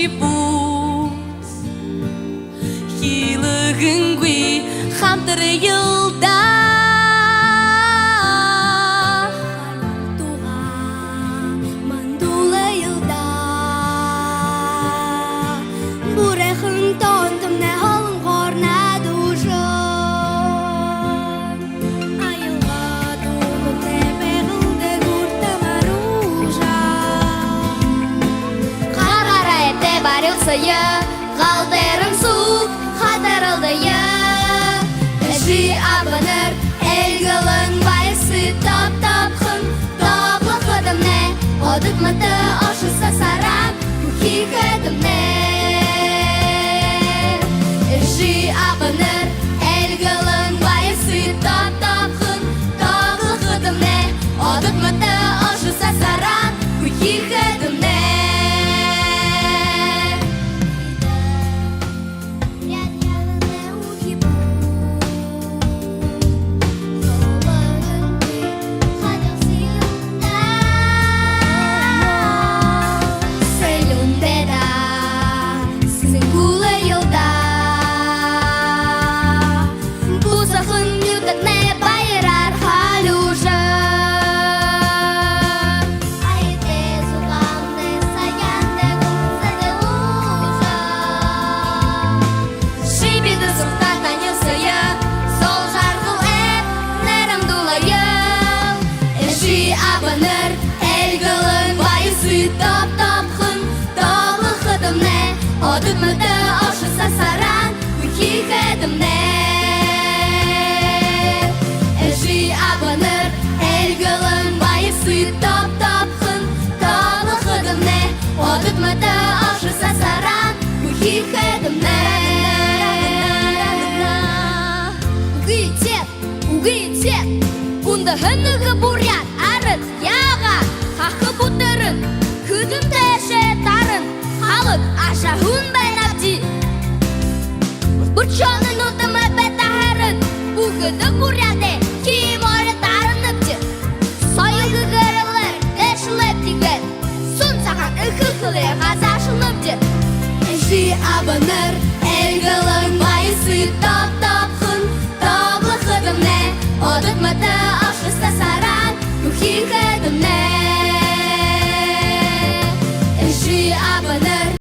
кипус хилыгынгви хамтыры йылда мандулы йылда бурехын тонтым не холын корна душон айылға тулым тепе қылды гурта маружа Қарара әтте барылсы я қалдырым сук қатырылды я Әжі абыныр әлгілін байсы тап-тапқын Таплы қыдым не Одыт мұты ашыса сарам Күхи қыдым не Әжі абыныр әлгілін байсы тап-тапқын Таплы қыдым не Одыт мұты ашыса сарам Күхи қыдым не Тап-тапқын, таулы қыдым не Одыт мұты ашыса саран Күхи қыдым не Әжі абыныр әлгілін байысы Тап-тапқын, таулы қыдым не Одыт мұты ашыса саран Күхи қыдым не Угитет, Унда хынығы бурят Арыт яға Хақы бұтырын Күдім тәші тарын Халық аша хүн байнапти Бұчонын ұтымы бәтахарын Бұғыды буряде Киім оры тарыныпти Сайылғы ғырылыр Әшіліп тігір Сұн саған үкі-қылы ғазашылыпти Әші абыныр Әлгілің байысы Тап-тапқын Таблы қыдым не Одыт мұты ашыста саран Күхи қыдым не Әші абыныр